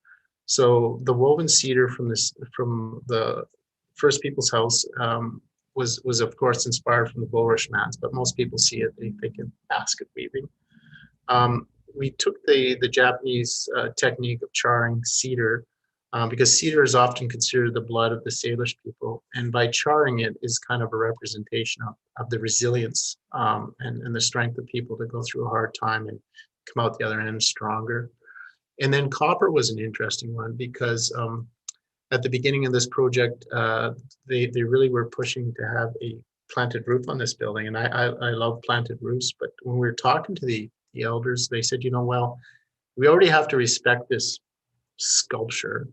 So the woven cedar from the First People's House was of course inspired from the bulrush mats, but most people see it, they think of basket weaving. We took the Japanese technique of charring cedar, because cedar is often considered the blood of the Salish people, and by charring it is kind of a representation of the resilience and the strength of people to go through a hard time and come out the other end stronger. And then copper was an interesting one, because at the beginning of this project, they really were pushing to have a planted roof on this building, and I love planted roofs, but when we were talking to the elders, they said, you know, well, we already have to respect this sculpture.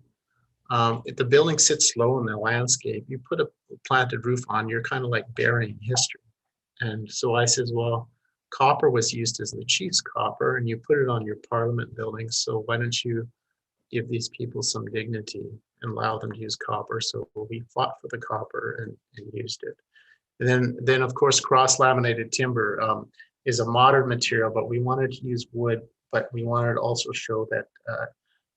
If the building sits low in the landscape, you put a planted roof on, you're kind of like burying history. And so I says, well, copper was used as the chief's copper, and you put it on your parliament building. So why don't you give these people some dignity and allow them to use copper? So we fought for the copper and used it. And then of course, cross-laminated timber is a modern material, but we wanted to use wood, but we wanted to also show that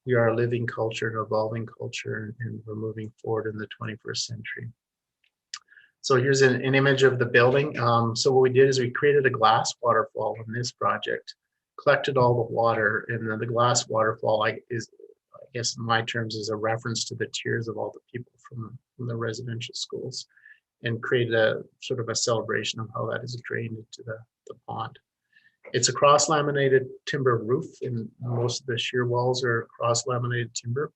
we are a living culture, an evolving culture, and we're moving forward in the 21st century. So here's an image of the building. So what we did is we created a glass waterfall in this project, collected all the water, and then the glass waterfall is, I guess in my terms, is a reference to the tears of all the people from the residential schools, and created a sort of a celebration of how that is drained into the pond. It's a cross-laminated timber roof, and most of the shear walls are cross-laminated timber.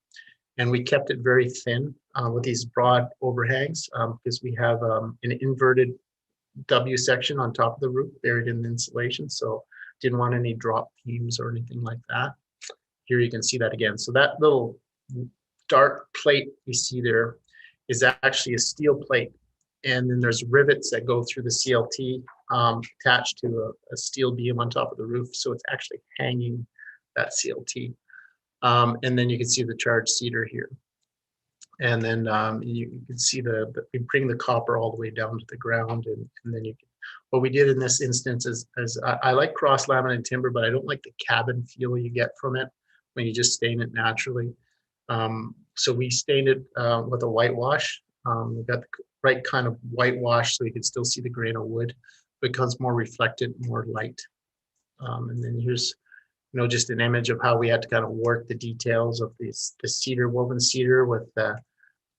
And we kept it very thin with these broad overhangs, because we have an inverted W section on top of the roof buried in the insulation. So didn't want any drop beams or anything like that. Here you can see that again. So that little dark plate you see there is actually a steel plate. And then there's rivets that go through the CLT attached to a steel beam on top of the roof. So it's actually hanging that CLT. And then you can see the charged cedar here. And then you can see we bring the copper all the way down to the ground. And then what we did in this instance is I like cross-laminated timber, but I don't like the cabin feel you get from it when you just stain it naturally. So we stained it with a whitewash. We got the right kind of whitewash so you can still see the grain of wood. It becomes more reflected, more light. And then here's, you know, just an image of how we had to kind of work the details of the cedar, woven cedar, with the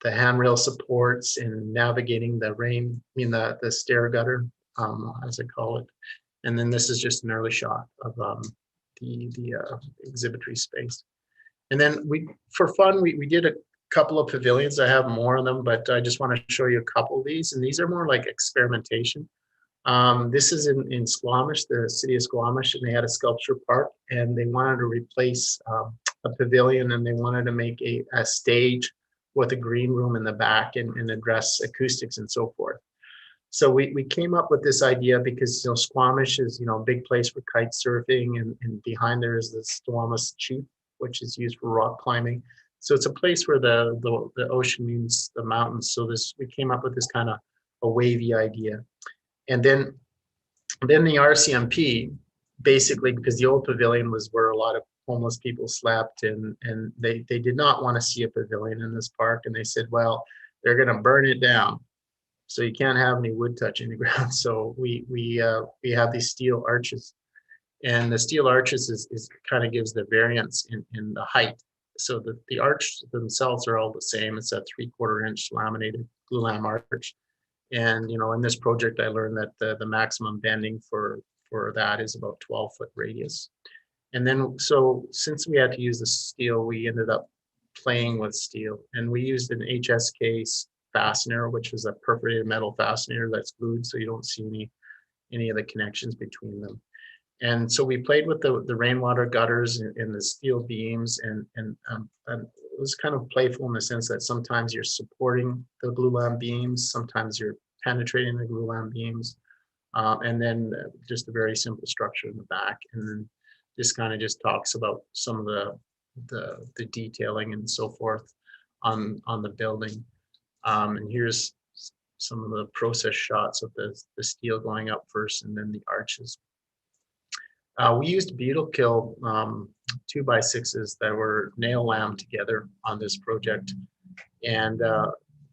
handrail supports and navigating the stair gutter, as I call it. And then this is just an early shot of the exhibitory space. And then for fun, we did a couple of pavilions. I have more of them, but I just want to show you a couple of these. And these are more like experimentation. This is in Squamish, the city of Squamish, and they had a sculpture park, and they wanted to replace a pavilion, and they wanted to make a stage with a green room in the back and address acoustics and so forth. So we came up with this idea because, you know, Squamish is, you know, a big place for kite surfing, and behind there is the Squamish Chief, which is used for rock climbing. So it's a place where the ocean meets the mountains. So we came up with this kind of a wavy idea. And then the RCMP, basically, because the old pavilion was where a lot of homeless people slept, and they did not want to see a pavilion in this park. And they said, well, they're going to burn it down. So you can't have any wood touching the ground. So we have these steel arches, and the steel arches is kind of gives the variance in the height. So the arch themselves are all the same. It's a 3/4 inch laminated glulam arch. And in this project, I learned that the maximum bending for that is about 12-foot radius. And then, so since we had to use the steel, we ended up playing with steel, and we used an HSK fastener, which is a perforated metal fastener that's glued, so you don't see any of the connections between them. And so we played with the rainwater gutters and the steel beams, and it was kind of playful in the sense that sometimes you're supporting the glulam beams, sometimes you're penetrating the glulam beams, and then just a very simple structure in the back. And then this kind of just talks about some of the detailing and so forth on the building. And here's some of the process shots of the steel going up first and then the arches. We used beetle kill 2x6s that were nail lammed together on this project. And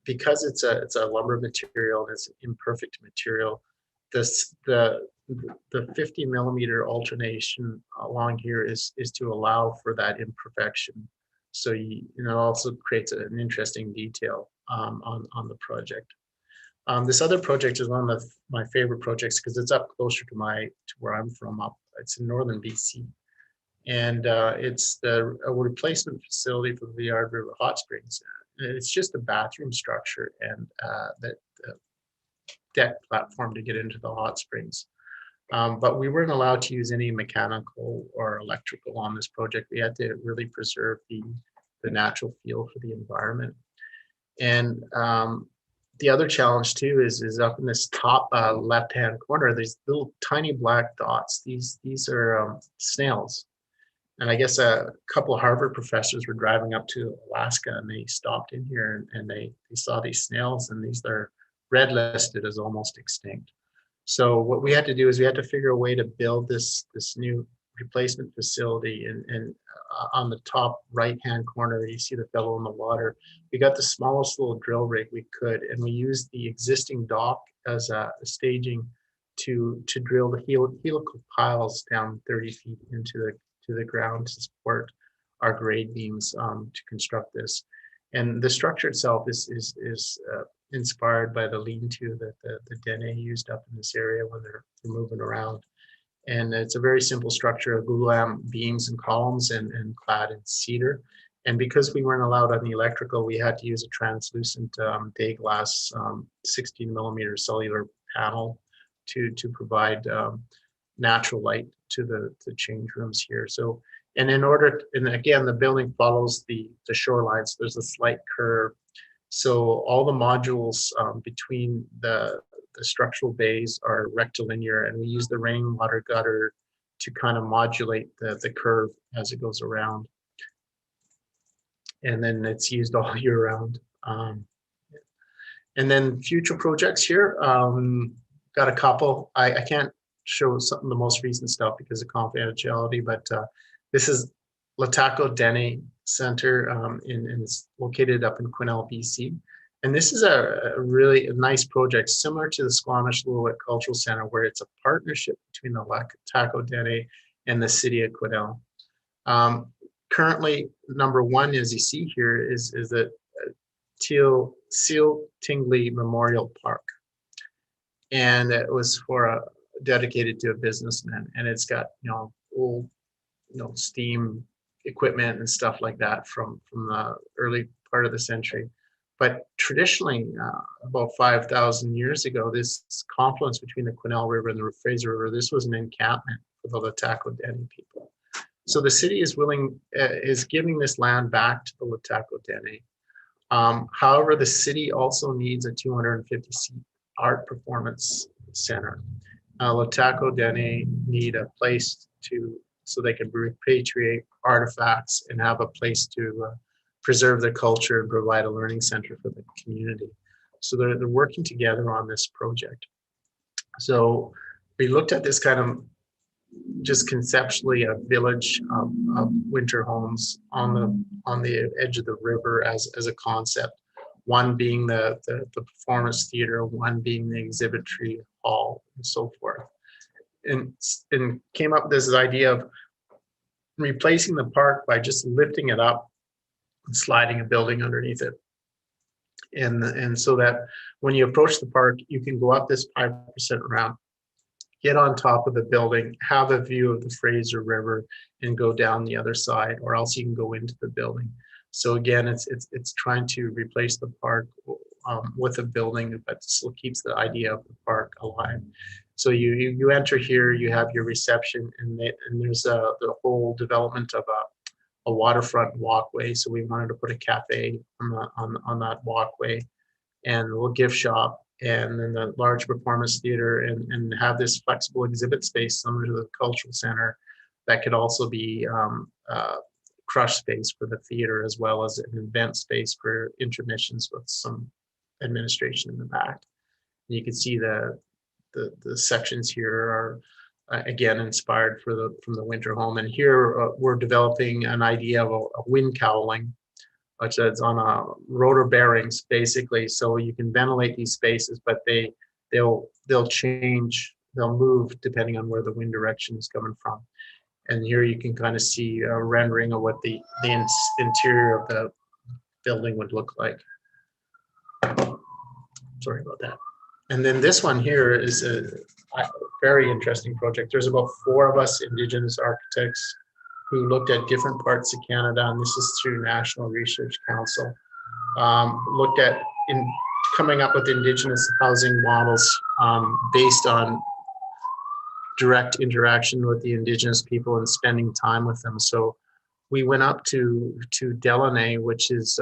because it's a lumber material, and it's an imperfect material, the 50 millimeter alternation along here is to allow for that imperfection. So it also creates an interesting detail on the project. This other project is one of my favorite projects because it's up closer to where I'm from. It's in northern BC, and it's a replacement facility for the Viard River Hot Springs. It's just a bathroom structure and the deck platform to get into the hot springs. But we weren't allowed to use any mechanical or electrical on this project. We had to really preserve the natural feel for the environment. And the other challenge too is up in this top left-hand corner, there's little tiny black dots. These are snails. And I guess a couple of Harvard professors were driving up to Alaska, and they stopped in here and they saw these snails, and these are red listed as almost extinct. So what we had to do is we had to figure a way to build this new replacement facility. And on the top right-hand corner, you see the fellow in the water. We got the smallest little drill rig we could, and we used the existing dock as a staging to drill the helical piles down 30 feet into the ground to support our grade beams to construct this. And the structure itself is inspired by the lean-to that the Dene used up in this area when they're moving around. And it's a very simple structure of glulam beams and columns and clad in cedar. And because we weren't allowed on the electrical, we had to use a translucent day glass 16 millimeter cellular panel to provide natural light to the change rooms here. So, and again, the building follows the shoreline, so there's a slight curve. So all the modules between the structural bays are rectilinear, and we use the rainwater gutter to kind of modulate the curve as it goes around. And then it's used all year round. And then future projects here, got a couple. I can't show some of the most recent stuff because of confidentiality, but this is Latako Dene Center, and it's located up in Quesnel, BC. And this is a really nice project, similar to the Squamish Lillooet Cultural Center, where it's a partnership between the Latako Dene and the city of Quesnel. Currently, number one, as you see here, is the Seal Tingley Memorial Park. And it was dedicated to a businessman, and it's got old steam equipment and stuff like that from the early part of the century. But traditionally, about 5,000 years ago, this confluence between the Quesnel River and the Fraser River, this was an encampment for the Latako Dene people. So the city is giving this land back to the Latako Dene. However, the city also needs a 250-seat art performance center. Latako Dene need a place so they can repatriate artifacts and have a place to preserve their culture and provide a learning center for the community. So they're working together on this project. So we looked at this kind of just conceptually a village of winter homes on the edge of the river as a concept. one being the performance theater, one being the exhibitory hall, and so forth. And came up with this idea of replacing the park by just lifting it up and sliding a building underneath it. And so that when you approach the park, you can go up this 5% ramp, get on top of the building, have a view of the Fraser River, and go down the other side, or else you can go into the building. So again, it's trying to replace the park with a building, but still keeps the idea of the park alive. So you enter here, you have your reception, and there's the whole development of a waterfront walkway. So we wanted to put a cafe on that walkway, and a little gift shop, and then the large performance theater, and have this flexible exhibit space similar to the cultural center that could also be crush space for the theater, as well as an event space for intermissions with some administration in the back. And you can see the sections here are again inspired from the winter home. And here we're developing an idea of a wind cowling, which is on a rotor bearings basically, so you can ventilate these spaces, but they'll change, they'll move depending on where the wind direction is coming from. And here you can kind of see a rendering of what the interior of the building would look like. Sorry about that. And then this one here is a very interesting project. There's about 4 of us Indigenous architects who looked at different parts of Canada, and this is through National Research Council, looked at coming up with Indigenous housing models based on direct interaction with the Indigenous people and spending time with them. So we went up to Delaunay, which is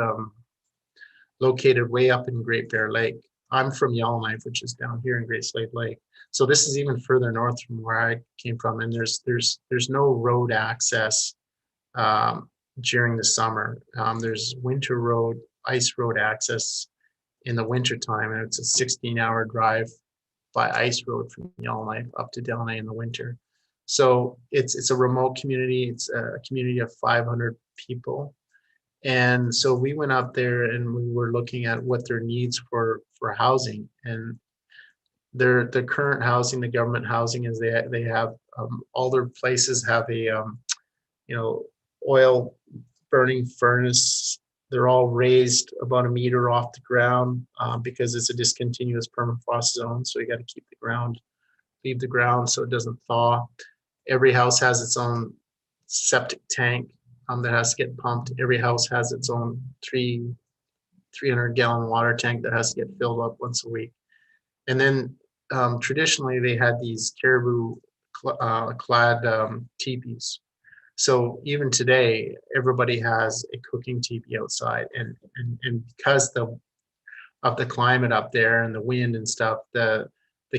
located way up in Great Bear Lake. I'm from Yellowknife, which is down here in Great Slave Lake. So this is even further north from where I came from, and there's no road access during the summer. There's winter road, ice road access in the winter time, and it's a 16-hour drive by ice road from Yellowknife up to Delaunay in the winter. So it's a remote community. It's a community of 500 people. And so we went up there and we were looking at what their needs for housing, and the current housing, the government housing, is they have all their places have a oil burning furnace. They're all raised about 1 meter off the ground because it's a discontinuous permafrost zone. So you got to keep leave the ground so it doesn't thaw. Every house has its own septic tank that has to get pumped. Every house has its own 300-gallon water tank that has to get filled up once a week. And then traditionally they had these caribou clad teepees. So even today, everybody has a cooking teepee outside, and because of the climate up there and the wind and stuff, the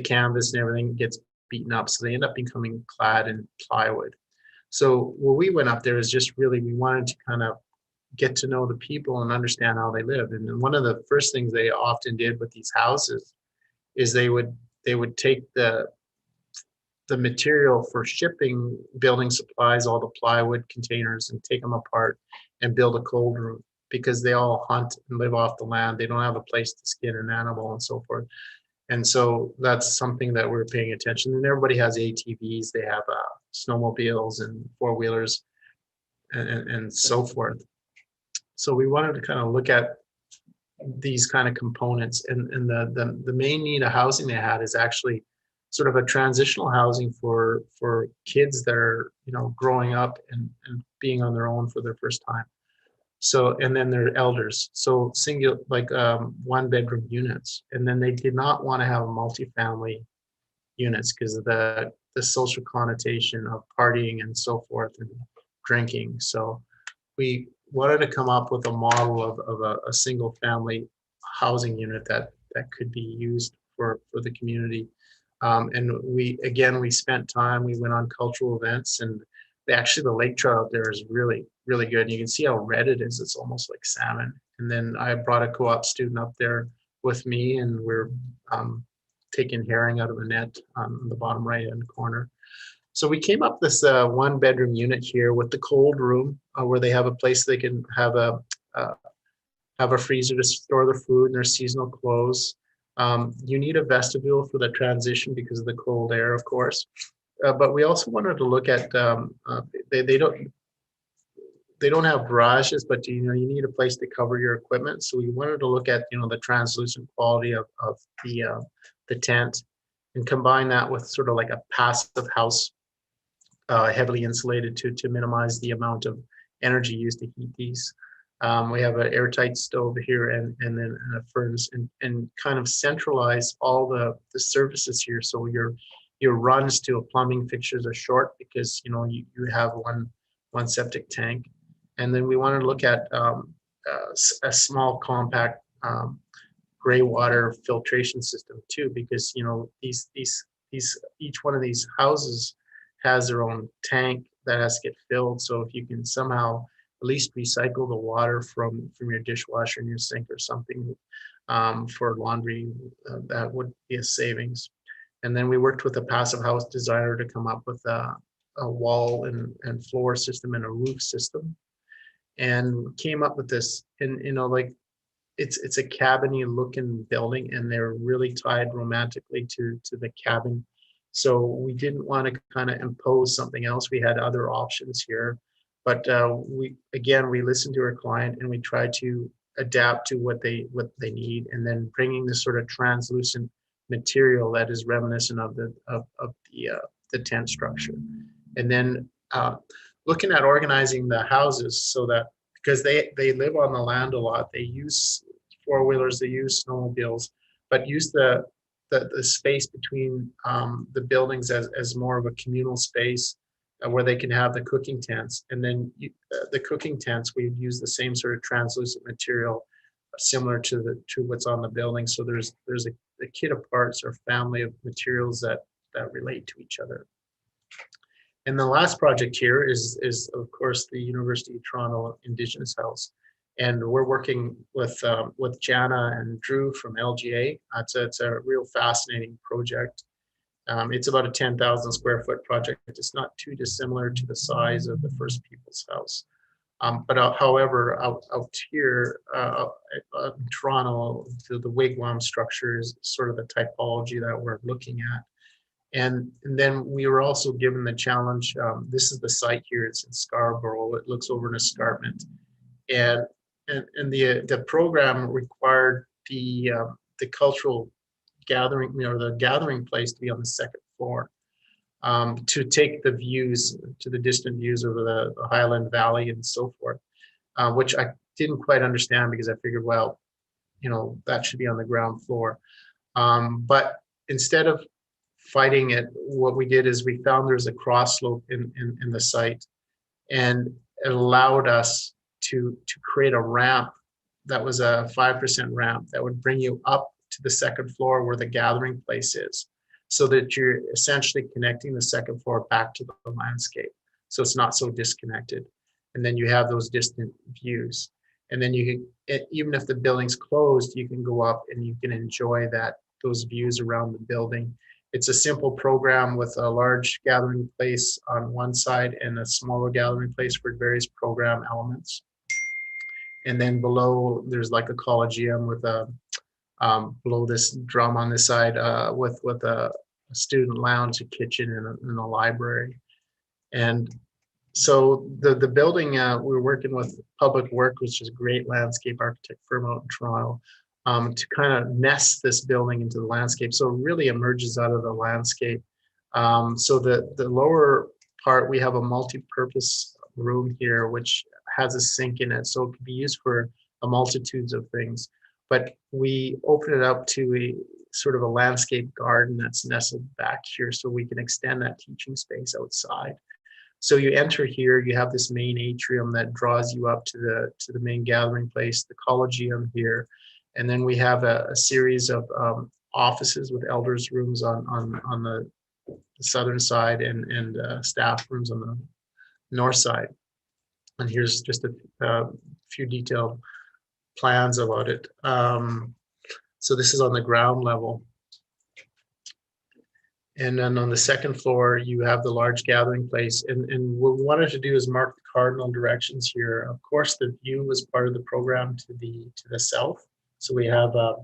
canvas and everything gets beaten up, so they end up becoming clad in plywood. So where we went up there is just really, we wanted to kind of get to know the people and understand how they live. And one of the first things they often did with these houses is they would take the material for shipping building supplies, all the plywood containers, and take them apart and build a cold room, because they all hunt and live off the land. They don't have a place to skin an animal and so forth. And so that's something that we're paying attention. And everybody has ATVs, they have snowmobiles and four-wheelers and so forth. So we wanted to kind of look at these kind of components, and the main need of housing they had is actually sort of a transitional housing for kids that are growing up and being on their own for their first time. So, and then their elders, so single, like 1-bedroom units. And then they did not want to have multifamily units because of the social connotation of partying and so forth and drinking. So we wanted to come up with a model of a single family housing unit that could be used for the community. And we spent time, we went on cultural events, and the lake trout out there is really, really good. And you can see how red it is. It's almost like salmon. And then I brought a co-op student up there with me, and we're taking herring out of a net on the bottom right-hand corner. So we came up this 1-bedroom unit here with the cold room, where they have a place they can have a have a freezer to store their food and their seasonal clothes. You need a vestibule for the transition because of the cold air, of course. But we also wanted to look at they don't have garages, but you need a place to cover your equipment. So we wanted to look at the translucent quality of the tent and combine that with sort of like a passive house, heavily insulated to minimize the amount of energy used to heat these. We have an airtight stove here and then a furnace and kind of centralize all the services here. So your runs to a plumbing fixtures are short because you have one septic tank. And then we want to look at a small compact gray water filtration system too, because these each one of these houses has their own tank that has to get filled. So if you can somehow at least recycle the water from your dishwasher and your sink or something for laundry, that would be a savings. And then we worked with a passive house designer to come up with a wall and floor system and a roof system, and came up with this. And like it's a cabiny looking building, and they're really tied romantically to the cabin. So we didn't want to kind of impose something else. We had other options here, but we listened to our client and we tried to adapt to what they need, and then bringing this sort of translucent material that is reminiscent of the tent structure, and then looking at organizing the houses so that, because they live on the land a lot, they use four-wheelers, they use snowmobiles, but use the space between the buildings as more of a communal space where they can have the cooking tents. And then the cooking tents, we use the same sort of translucent material similar to what's on the building. So there's a kit of parts or family of materials that relate to each other. And the last project here is of course the University of Toronto Indigenous House, and we're working with Jana and Drew from LGA. It's a real fascinating project. It's about a 10,000 square foot project. It's not too dissimilar to the size of the First People's House. But however, out here in Toronto, the wigwam structure is sort of the typology that we're looking at. And then we were also given the challenge. This is the site here. It's in Scarborough. It looks over an escarpment, and the program required the cultural gathering, the gathering place to be on the second floor, to take the views to the distant views over the Highland Valley and so forth, which I didn't quite understand because I figured, well, that should be on the ground floor. But instead of fighting it, what we did is we found there's a cross slope in the site, and it allowed us to create a ramp that was a 5% ramp that would bring you up to the second floor where the gathering place is, so that you're essentially connecting the second floor back to the landscape. So it's not so disconnected. And then you have those distant views. And then you can, even if the building's closed, you can go up and you can enjoy those views around the building. It's a simple program with a large gathering place on one side and a smaller gathering place for various program elements. And then below, there's like a collegium with below this drum on this side with a student lounge, a kitchen, and a library. And so the building, we're working with Public Work, which is a great landscape architect firm out in Toronto, to kind of nest this building into the landscape. So it really emerges out of the landscape. So the lower part, we have a multi-purpose room here, which has a sink in it. So it can be used for a multitudes of things. But we open it up to a sort of a landscape garden that's nestled back here, so we can extend that teaching space outside. So you enter here, you have this main atrium that draws you up to the main gathering place, the collegium here. And then we have a series of offices with elders rooms on the southern side and staff rooms on the north side. And here's just a few detailed plans about it. So this is on the ground level. And then on the second floor, you have the large gathering place. And what we wanted to do is mark the cardinal directions here. Of course, the view was part of the program to the south. So we have a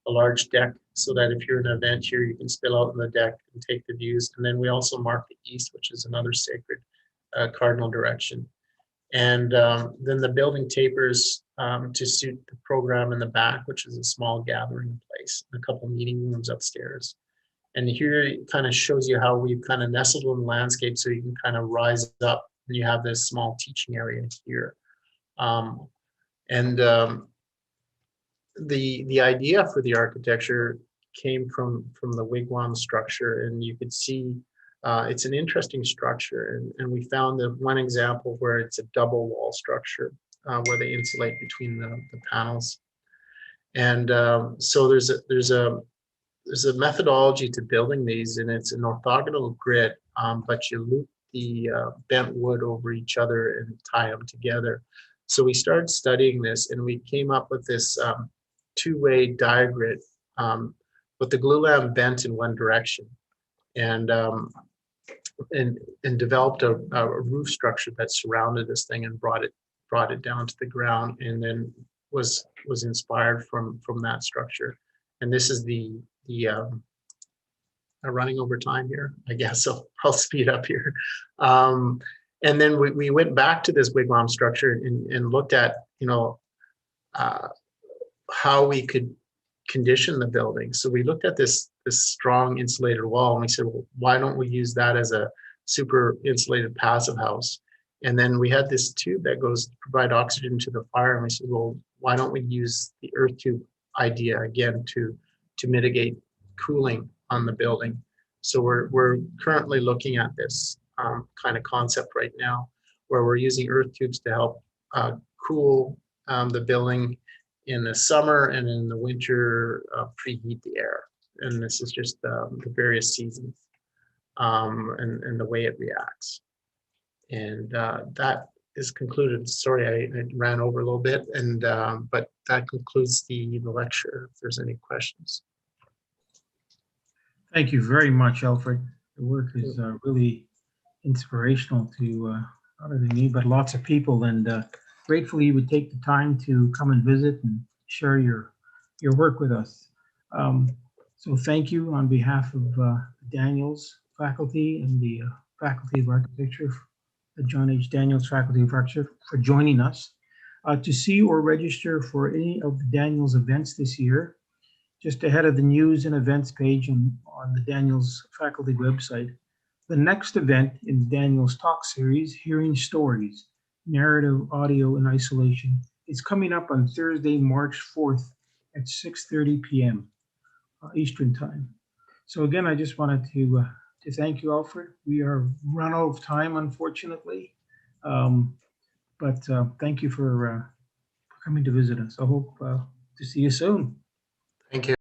large deck so that if you're in an event here, you can spill out on the deck and take the views. And then we also mark the east, which is another sacred cardinal direction. And then the building tapers to suit the program in the back, which is a small gathering place, and a couple meeting rooms upstairs. And here it kind of shows you how we've kind of nestled in the landscape so you can kind of rise up and you have this small teaching area here. The idea for the architecture came from the wigwam structure, and you could see it's an interesting structure. And we found that one example where it's a double wall structure where they insulate between the panels. And so there's a methodology to building these, and it's an orthogonal grid, but you loop the bent wood over each other and tie them together. So we started studying this, and we came up with this two-way diagrid with the glulam bent in one direction, and developed a roof structure that surrounded this thing and brought it down to the ground, and then was inspired from that structure. And this is the running over time here, I guess, so I'll speed up here. And then we went back to this wigwam structure and looked at, how we could condition the building. So we looked at this strong insulated wall, and we said, well, why don't we use that as a super insulated passive house? And then we had this tube that goes to provide oxygen to the fire, and we said, well, why don't we use the earth tube idea again to mitigate cooling on the building? So we're currently looking at this kind of concept right now, where we're using earth tubes to help cool the building in the summer, and in the winter preheat the air. And this is just the various seasons and the way it reacts. And that is concluded. Sorry, I ran over a little bit, and but that concludes the lecture. If there's any questions. Thank you very much, Alfred. The work is really inspirational to not only me, but lots of people, and gratefully you would take the time to come and visit and share your work with us. So thank you on behalf of Daniels faculty and the Faculty of Architecture, the John H. Daniels Faculty of Architecture, for joining us. To see or register for any of the Daniels events this year, just ahead of the news and events page on the Daniels faculty website, the next event in the Daniels Talk series, Hearing Stories, Narrative, Audio, and Isolation, is coming up on Thursday, March 4th at 6:30 p.m. Eastern Time. So again, I just wanted to thank you, Alfred. We are run out of time, unfortunately, but thank you for coming to visit us. I hope to see you soon. Thank you.